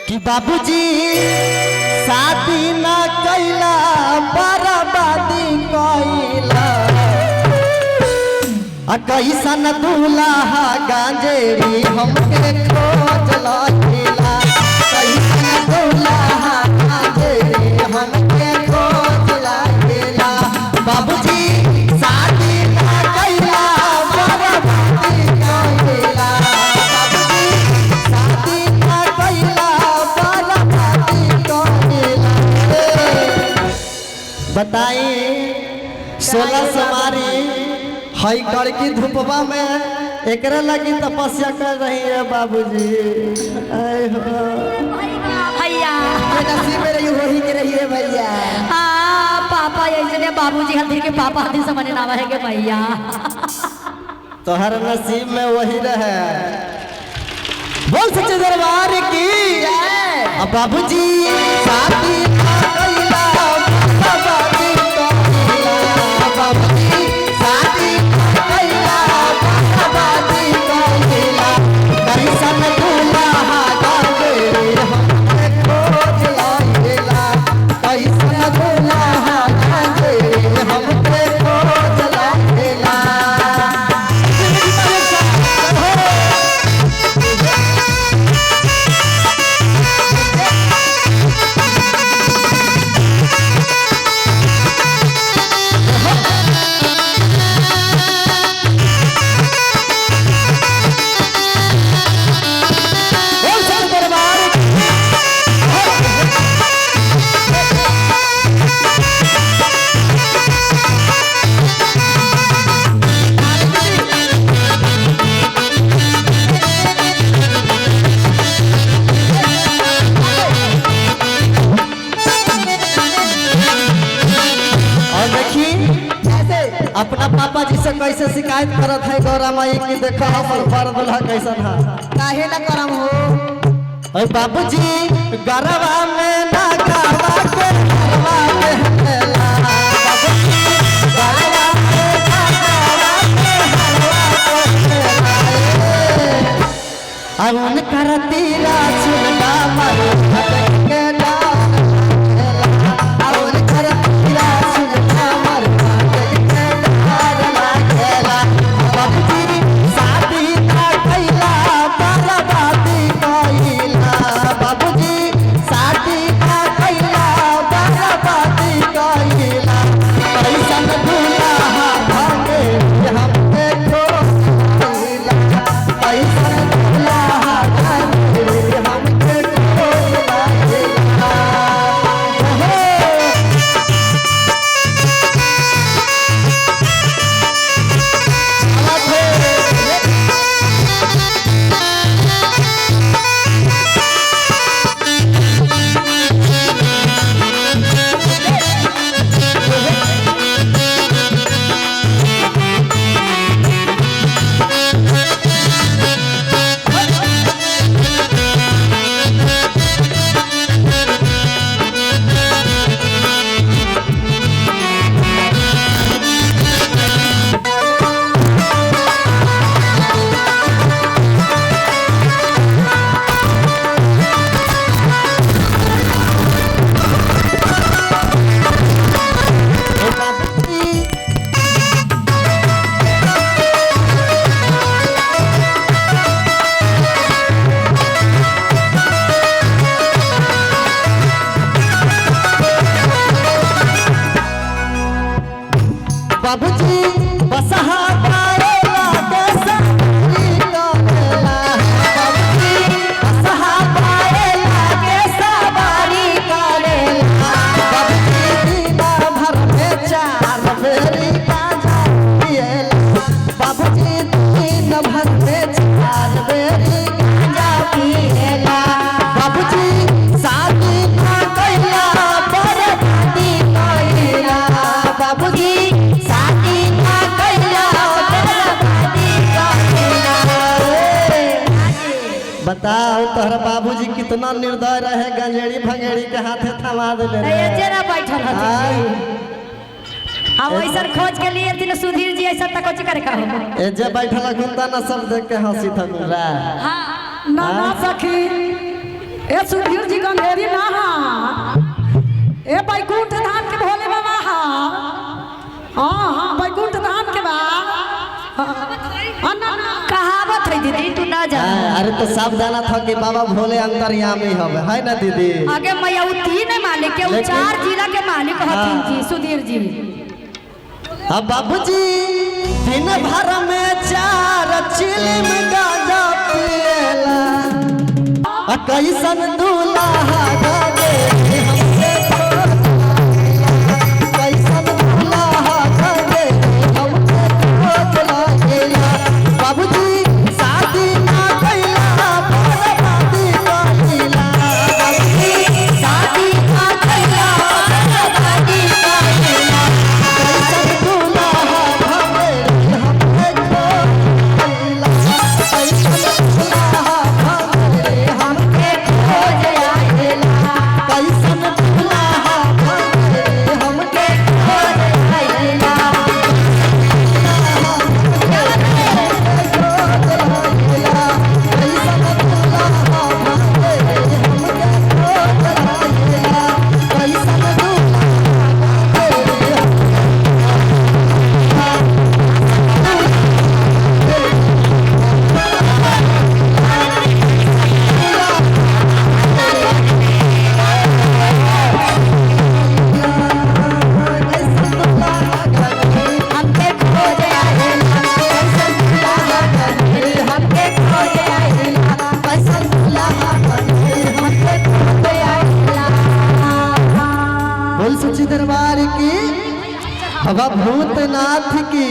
कि बाबूजी शादी ना कैला बर्बादी कैला कैसन दूल्हा गांजेरी हमके खोज लखेला कैसन दूल्हा गांजेरी हमके खोज लखेला बाबूजी शादी ना कैला बर्बादी कैला बाबूजी शादी ना कैला बर्बादी कैला बताई 16 समारी हई कड़की धूपवा में एकरा लगी तपस्या कर रही है बाबूजी। भैया नसीब में रही वही के रही है भैया। हाँ पापा ऐसे बाबूजी हल्दी के पापा हल्दी से मने नाम है के भैया तो हर नसीब में वही रहे। बोल सच्चे दरबार की अब बाबूजी शादी ना कैला बर्बादी कैला बाबूजी शादी ना कैला बर्बादी कैला कैसन दूल्हा गांजेरी हमके खोज लखेला कैसन दूल्हा गांजेरी हमके खोज लखेला। अपना पापा जी से कैसे शिकायत करत है गौरा माई की देखा हमर पर दुल्हा कैसन है काहे ना करम हो ओए बाबूजी गरवा में ना गावा के गरवा में हला बाबूजी गरवा में ना गावा के हलवा को अरुण करतीरा सुनदा मर के डाल अरुण करतीरा सुनदा मर बाबूजी बसहा पाएला कैसा करेला बाबूजी बसहा पाएला कैसा बारी करेला बाबूजी दिन भर में 4 बेरी गांजा पिएला बाबूजी दिन भर में 4 बेरी गांजा पिएला बाबूजी शादी ना कैला बर्बादी कैला बाबूजी बताओ तोहरा बाबूजी कितना निर्दय रहे गंजेड़ी भंगेड़ी के हाथे थमा देले जेना बैठल हथि हम ऐसा खोज के लिए दिन सुधीर जी ऐसा तक कुछ करे का ए जे बैठल गुंदा न सब देख के हंसी थकुरा हां ना ना सखी ए सुधीर जी गंधेरी ना हा ए बैकुंठ धाम के भोले बाबा हा हाँ हाँ बैकुंठ धाम के बा ना कहावत है दीदी तू ना जा अरे तो सब जाना था कि बाबा भोले अंतर्यामी हवे है ना दीदी। आगे मैया उ तीन मालिक के उ लेकिन- 4 जिला के मालिक हथिन जी सुधीर जी। अब बाबूजी दिन भर में 4 चिलम गांजा पिएला कैसन दूल्हा गाजे हमसे कैसन दूल्हा गाजे हमसे खोज लागेला। बाबूजी शादी ना कैला बर्बादी कइला। बाबूजी शादी ना कैला बर्बादी कइला। कैसन दूल्हा हमरे हमसे खोज लागेला। कैसन दूल्हा हमरे हमसे खोज लागेला। कैसन दूल्हा हमरे हमके खोज लागेला। हमके खोज आइला कैसन दूल्हा हमके खोज आइला कैसन दूल्हा हमके खोज आइला। बोल सच्ची दरबार की हवा भूतनाथ की